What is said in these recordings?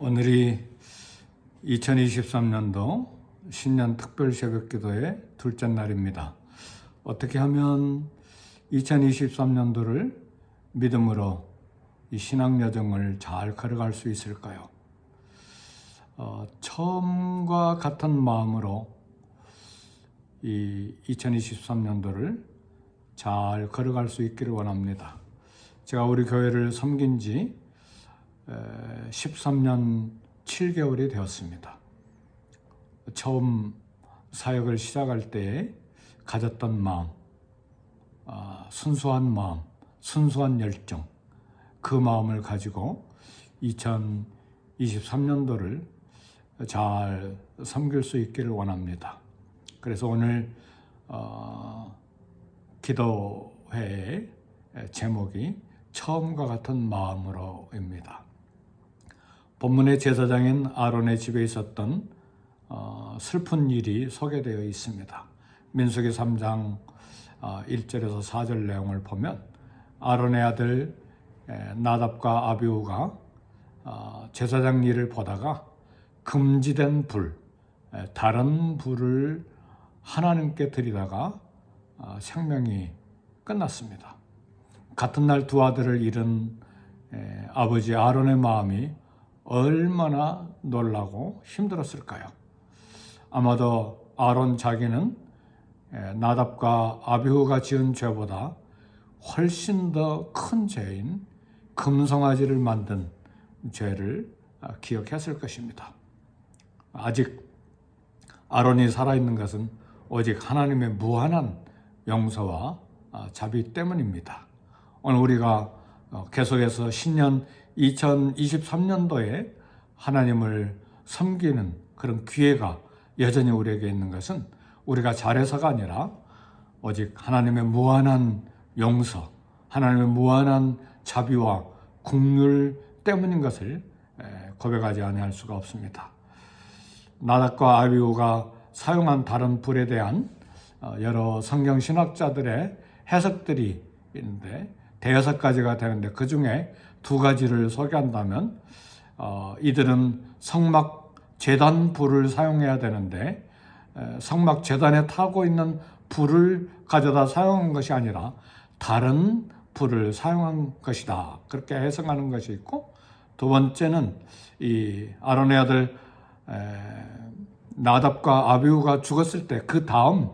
오늘이 2023년도 신년 특별 새벽기도의 둘째 날입니다. 어떻게 하면 2023년도를 믿음으로 이 신앙 여정을 잘 걸어갈 수 있을까요? 처음과 같은 마음으로 이 2023년도를 잘 걸어갈 수 있기를 원합니다. 제가 우리 교회를 섬긴 지 13년 7개월이 되었습니다. 처음 사역을 시작할 때에 가졌던 마음, 순수한 마음, 순수한 열정, 그 마음을 가지고 2023년도를 잘 섬길 수 있기를 원합니다. 그래서 오늘 기도회의 제목이 처음과 같은 마음으로입니다. 본문의 제사장인 아론의 집에 있었던 슬픈 일이 소개되어 있습니다. 민수기 3장 1절에서 4절 내용을 보면 아론의 아들 나답과 아비후가 제사장 일을 보다가 금지된 불, 다른 불을 하나님께 드리다가 생명이 끝났습니다. 같은 날 두 아들을 잃은 아버지 아론의 마음이 얼마나 놀라고 힘들었을까요? 아마도 아론 자기는 나답과 아비후가 지은 죄보다 훨씬 더 큰 죄인 금송아지를 만든 죄를 기억했을 것입니다. 아직 아론이 살아있는 것은 오직 하나님의 무한한 용서와 자비 때문입니다. 오늘 우리가 계속해서 신년 2023년도에 하나님을 섬기는 그런 기회가 여전히 우리에게 있는 것은 우리가 잘해서가 아니라 오직 하나님의 무한한 용서, 하나님의 무한한 자비와 긍휼 때문인 것을 고백하지 아니할 수가 없습니다. 나답과 아비후가 사용한 다른 불에 대한 여러 성경 신학자들의 해석들이 있는데 대여섯 가지가 되는데 그 중에 두 가지를 소개한다면 이들은 성막 제단 불을 사용해야 되는데 성막 제단에 타고 있는 불을 가져다 사용한 것이 아니라 다른 불을 사용한 것이다. 그렇게 해석하는 것이 있고, 두 번째는 이 아론의 아들 나답과 아비후가 죽었을 때 그 다음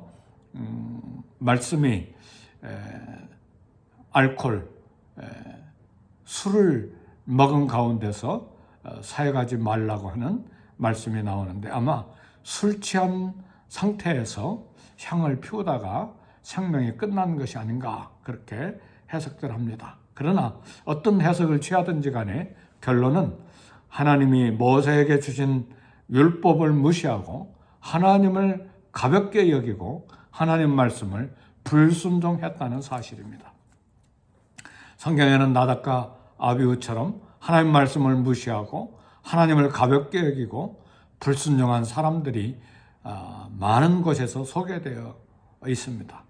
말씀이 알코올, 술을 먹은 가운데서 사역하지 말라고 하는 말씀이 나오는데 아마 술 취한 상태에서 향을 피우다가 생명이 끝난 것이 아닌가 그렇게 해석들 합니다. 그러나 어떤 해석을 취하든지 간에 결론은 하나님이 모세에게 주신 율법을 무시하고 하나님을 가볍게 여기고 하나님 말씀을 불순종했다는 사실입니다. 성경에는 나답과 아비후처럼 하나님 말씀을 무시하고 하나님을 가볍게 여기고 불순종한 사람들이 많은 곳에서 소개되어 있습니다.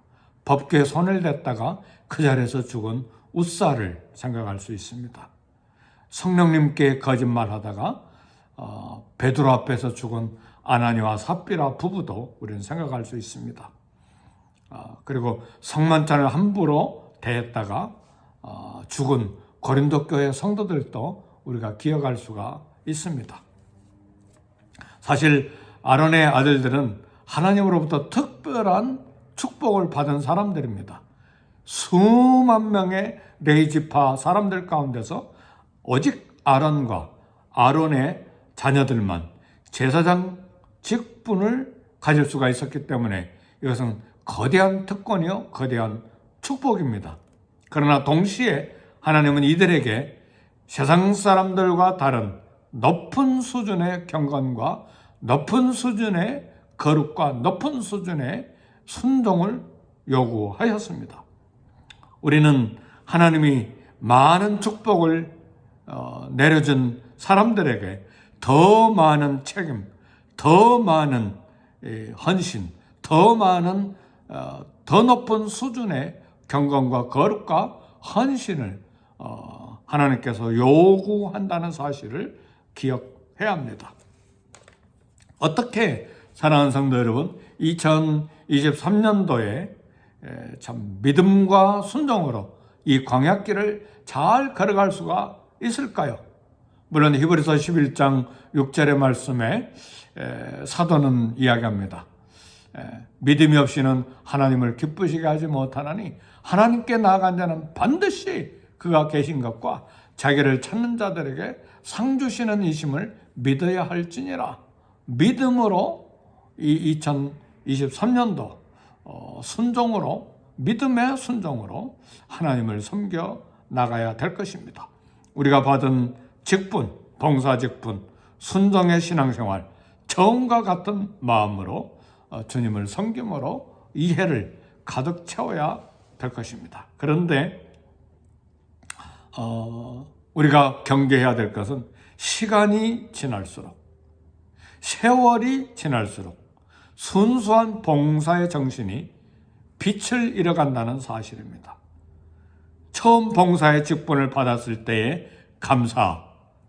법궤에 손을 댔다가 그 자리에서 죽은 웃사를 생각할 수 있습니다. 성령님께 거짓말하다가 베드로 앞에서 죽은 아나니와 삽비라 부부도 우리는 생각할 수 있습니다. 그리고 성만찬을 함부로 대했다가 죽은 고린도 교회 성도들도 우리가 기억할 수가 있습니다. 사실 아론의 아들들은 하나님으로부터 특별한 축복을 받은 사람들입니다. 수만 명의 레위지파 사람들 가운데서 오직 아론과 아론의 자녀들만 제사장 직분을 가질 수가 있었기 때문에 이것은 거대한 특권이요, 거대한 축복입니다. 그러나 동시에 하나님은 이들에게 세상 사람들과 다른 높은 수준의 경건과 높은 수준의 거룩과 높은 수준의 순종을 요구하였습니다. 우리는 하나님이 많은 축복을 내려준 사람들에게 더 많은 책임, 더 많은 헌신, 더 많은 더 높은 수준의 경건과 거룩과 헌신을 하나님께서 요구한다는 사실을 기억해야 해야 합니다. 어떻게 사랑하는 성도 여러분, 2023년도에 참 믿음과 순종으로 이 광야길을 잘 걸어갈 수가 있을까요? 물론 히브리서 11장 6절의 말씀에 사도는 이야기합니다. 믿음이 없이는 하나님을 기쁘시게 하지 못하나니 하나님께 나아간 자는 반드시 그가 계신 것과 자기를 찾는 자들에게 상 주시는 이심을 믿어야 할지니라. 믿음으로 이 2023년도 순종으로, 믿음의 순종으로 하나님을 섬겨 나가야 될 것입니다. 우리가 받은 직분, 봉사 직분, 순종의 신앙생활, 처음과 같은 마음으로 주님을 섬김으로 이해를 가득 채워야 될 것입니다. 그런데 우리가 경계해야 될 것은 시간이 지날수록, 세월이 지날수록 순수한 봉사의 정신이 빛을 잃어간다는 사실입니다. 처음 봉사의 직분을 받았을 때의 감사,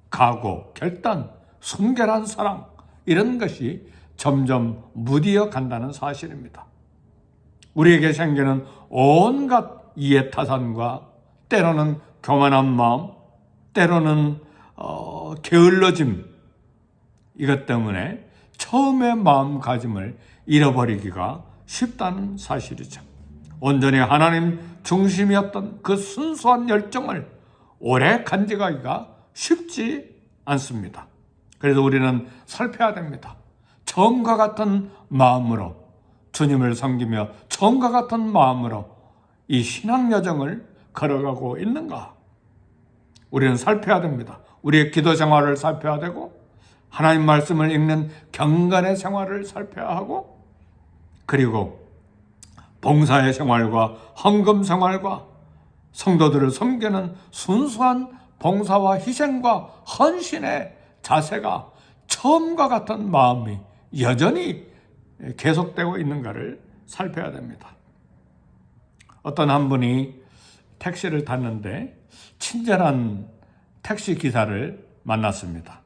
각오, 결단, 순결한 사랑, 이런 것이 점점 무디어 간다는 사실입니다. 우리에게 생기는 온갖 이해타산과 때로는 교만한 마음, 때로는 게을러짐, 이것 때문에 처음의 마음가짐을 잃어버리기가 쉽다는 사실이죠. 온전히 하나님 중심이었던 그 순수한 열정을 오래 간직하기가 쉽지 않습니다. 그래서 우리는 살펴야 됩니다. 처음과 같은 마음으로 주님을 섬기며 처음과 같은 마음으로 이 신앙 여정을 걸어가고 있는가? 우리는 살펴야 됩니다. 우리의 기도 생활을 살펴야 되고, 하나님 말씀을 읽는 경건의 생활을 살펴야 하고, 그리고 봉사의 생활과 헌금 생활과 성도들을 섬기는 순수한 봉사와 희생과 헌신의 자세가 처음과 같은 마음이 여전히 계속되고 있는가를 살펴야 됩니다. 어떤 한 분이 택시를 탔는데 친절한 택시 기사를 만났습니다.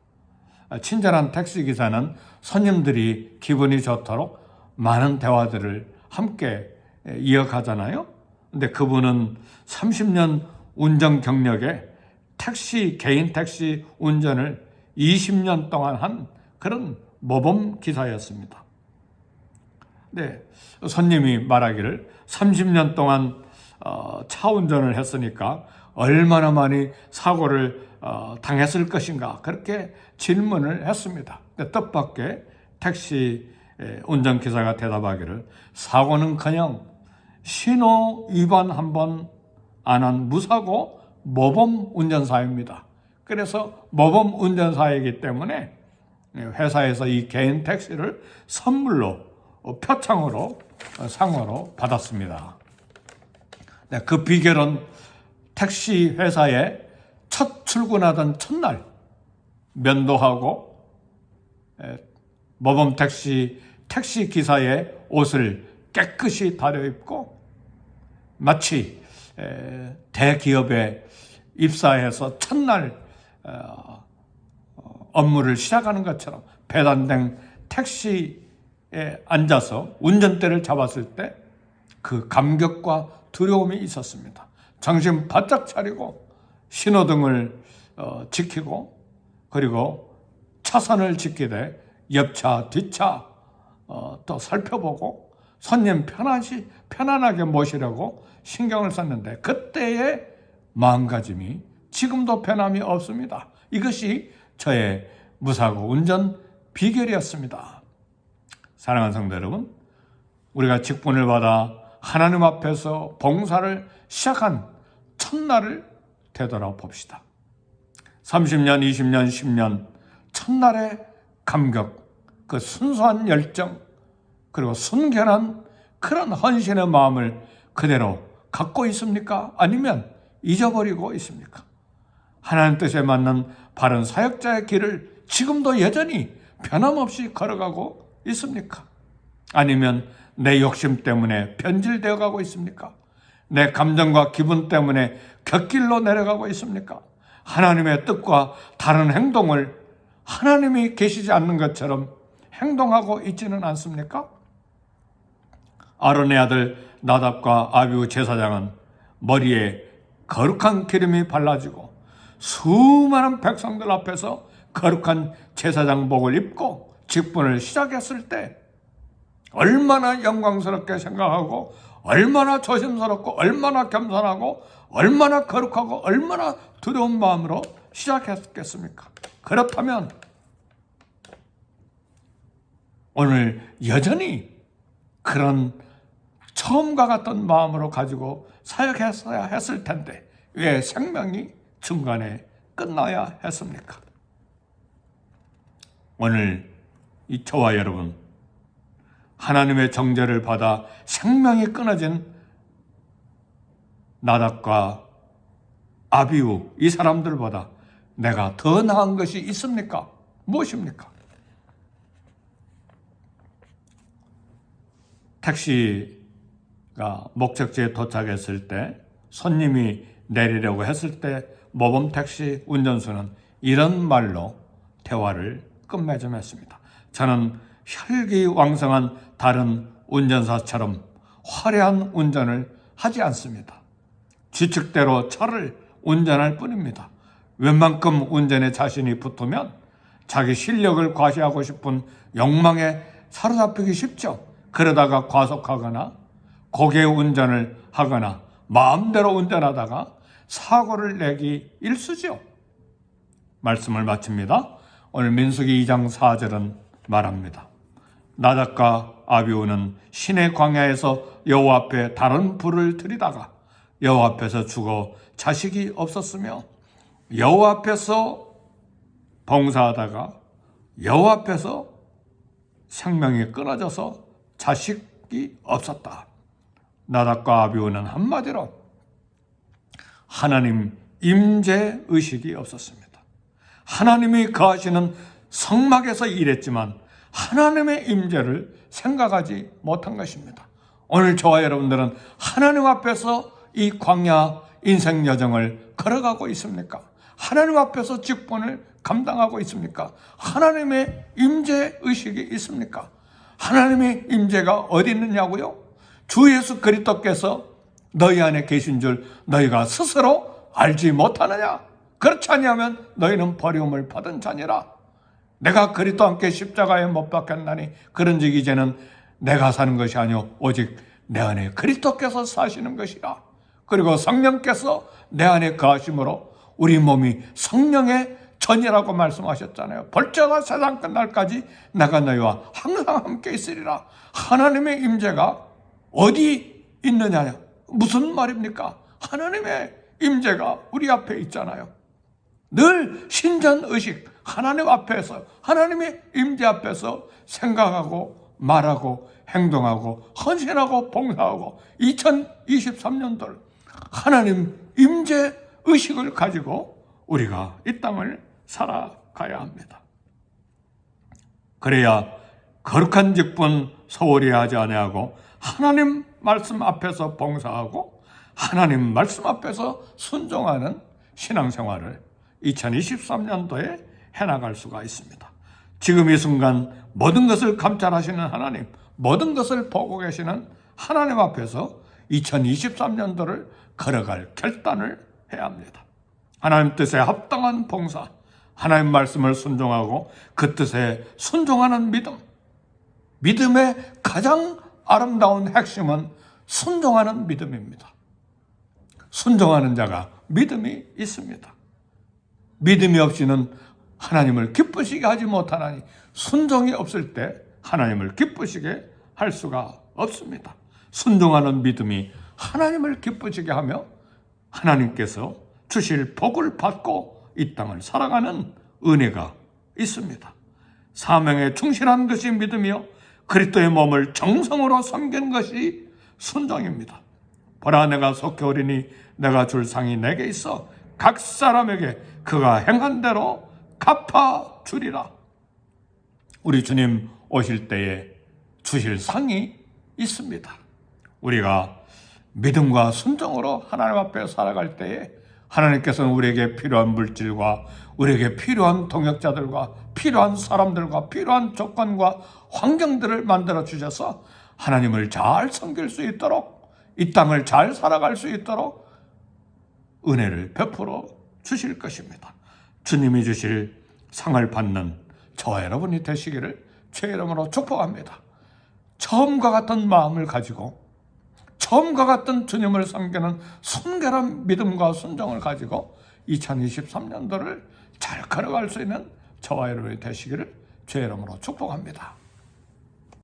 친절한 택시 기사는 손님들이 기분이 좋도록 많은 대화들을 함께 이어가잖아요. 근데 그분은 30년 운전 경력에 개인 택시 운전을 20년 동안 한 그런 모범 기사였습니다. 네, 손님이 말하기를 30년 동안 차 운전을 했으니까 얼마나 많이 사고를 당했을 것인가, 그렇게 질문을 했습니다. 뜻밖의 택시 운전기사가 대답하기를 사고는커녕 신호 위반 한 번 안 한 무사고 모범 운전사입니다. 그래서 모범 운전사이기 때문에 회사에서 이 개인 택시를 선물로 표창으로 상으로 받았습니다. 그 비결은 택시 회사에 첫 출근하던 첫날 면도하고 모범 택시 기사의 옷을 깨끗이 다려입고 마치 대기업에 입사해서 첫날 업무를 시작하는 것처럼 배단된 택시에 앉아서 운전대를 잡았을 때 그 감격과 두려움이 있었습니다. 정신 바짝 차리고 신호등을 지키고, 그리고 차선을 지키되 옆차 뒷차 또 살펴보고 손님 편안하게 모시려고 신경을 썼는데 그때의 마음가짐이 지금도 변함이 없습니다. 이것이 저의 무사고 운전 비결이었습니다. 사랑하는 성도 여러분, 우리가 직분을 받아 하나님 앞에서 봉사를 시작한 첫날을 되돌아봅시다. 30년, 20년, 10년 첫날의 감격, 그 순수한 열정, 그리고 순결한 그런 헌신의 마음을 그대로 갖고 있습니까? 아니면 잊어버리고 있습니까? 하나님 뜻에 맞는 바른 사역자의 길을 지금도 여전히 변함없이 걸어가고 있습니까? 아니면 내 욕심 때문에 변질되어 가고 있습니까? 내 감정과 기분 때문에 곁길로 내려가고 있습니까? 하나님의 뜻과 다른 행동을 하나님이 계시지 않는 것처럼 행동하고 있지는 않습니까? 아론의 아들 나답과 아비후 제사장은 머리에 거룩한 기름이 발라지고 수많은 백성들 앞에서 거룩한 제사장복을 입고 직분을 시작했을 때 얼마나 영광스럽게 생각하고 얼마나 조심스럽고 얼마나 겸손하고 얼마나 거룩하고 얼마나 두려운 마음으로 시작했겠습니까? 그렇다면 오늘 여전히 그런 처음과 같은 마음으로 가지고 사역했어야 했을 텐데 왜 생명이 중간에 끝나야 했습니까? 오늘 이 저와 여러분, 하나님의 정죄를 받아 생명이 끊어진 나답과 아비후 이 사람들보다 내가 더 나은 것이 있습니까? 무엇입니까? 택시가 목적지에 도착했을 때 손님이 내리려고 했을 때 모범 택시 운전수는 이런 말로 대화를 끝맺음했습니다. 저는 혈기왕성한 다른 운전사처럼 화려한 운전을 하지 않습니다. 규칙대로 차를 운전할 뿐입니다. 웬만큼 운전에 자신이 붙으면 자기 실력을 과시하고 싶은 욕망에 사로잡히기 쉽죠. 그러다가 과속하거나 고개 운전을 하거나 마음대로 운전하다가 사고를 내기 일쑤죠. 말씀을 마칩니다. 오늘 민수기 2장 4절은 말합니다. 나답과 아비후는 시내 광야에서 여호와 앞에 다른 불을 들이다가 여호와 앞에서 죽어 자식이 없었으며 여호와 앞에서 봉사하다가 여호와 앞에서 생명이 끊어져서 자식이 없었다. 나답과 아비후는 한마디로 하나님 임재 의식이 없었습니다. 하나님이 거하시는 성막에서 일했지만 하나님의 임재를 생각하지 못한 것입니다. 오늘 저와 여러분들은 하나님 앞에서 이 광야 인생 여정을 걸어가고 있습니까? 하나님 앞에서 직분을 감당하고 있습니까? 하나님의 임재 의식이 있습니까? 하나님의 임재가 어디 있느냐고요? 주 예수 그리스도께서 너희 안에 계신 줄 너희가 스스로 알지 못하느냐? 그렇지 아니하면 너희는 버림을 받은 자니라. 내가 그리스도와 함께 십자가에 못 박혔나니 그런즉 이제는 내가 사는 것이 아니오 오직 내 안에 그리스도께서 사시는 것이라. 그리고 성령께서 내 안에 거하심으로 우리 몸이 성령의 전이라고 말씀하셨잖아요. 벌저가 세상 끝날까지 내가 너희와 항상 함께 있으리라. 하나님의 임재가 어디 있느냐? 무슨 말입니까? 하나님의 임재가 우리 앞에 있잖아요. 늘 신전의식, 하나님 앞에서, 하나님의 임재 앞에서 생각하고 말하고 행동하고 헌신하고 봉사하고 2023년도를 하나님 임재 의식을 가지고 우리가 이 땅을 살아가야 합니다. 그래야 거룩한 직분 소홀히 하지 아니하고 하나님 말씀 앞에서 봉사하고 하나님 말씀 앞에서 순종하는 신앙생활을 2023년도에 해나갈 수가 있습니다. 지금 이 순간 모든 것을 감찰하시는 하나님, 모든 것을 보고 계시는 하나님 앞에서 2023년도를 걸어갈 결단을 해야 합니다. 하나님 뜻에 합당한 봉사, 하나님 말씀을 순종하고 그 뜻에 순종하는 믿음. 믿음의 가장 아름다운 핵심은 순종하는 믿음입니다. 순종하는 자가 믿음이 있습니다. 믿음이 없이는 하나님을 기쁘시게 하지 못하나니 순종이 없을 때 하나님을 기쁘시게 할 수가 없습니다. 순종하는 믿음이 하나님을 기쁘시게 하며 하나님께서 주실 복을 받고 이 땅을 살아가는 은혜가 있습니다. 사명에 충실한 것이 믿음이요 그리스도의 몸을 정성으로 섬기는 것이 순종입니다. 보라 내가 속히 오리니 내가 줄 상이 내게 있어 각 사람에게 그가 행한 대로 갚아 주리라. 우리 주님 오실 때에 주실 상이 있습니다. 우리가 믿음과 순종으로 하나님 앞에 살아갈 때에 하나님께서는 우리에게 필요한 물질과 우리에게 필요한 동역자들과 필요한 사람들과 필요한 조건과 환경들을 만들어 주셔서 하나님을 잘 섬길 수 있도록, 이 땅을 잘 살아갈 수 있도록 은혜를 베풀어 주실 것입니다. 주님이 주실 상을 받는 저와 여러분이 되시기를 주의 이름으로 축복합니다. 처음과 같은 마음을 가지고, 처음과 같은 주님을 섬기는 순결한 믿음과 순종을 가지고 2023년도를 잘 걸어갈 수 있는 저와 여러분이 되시기를 주의 이름으로 축복합니다.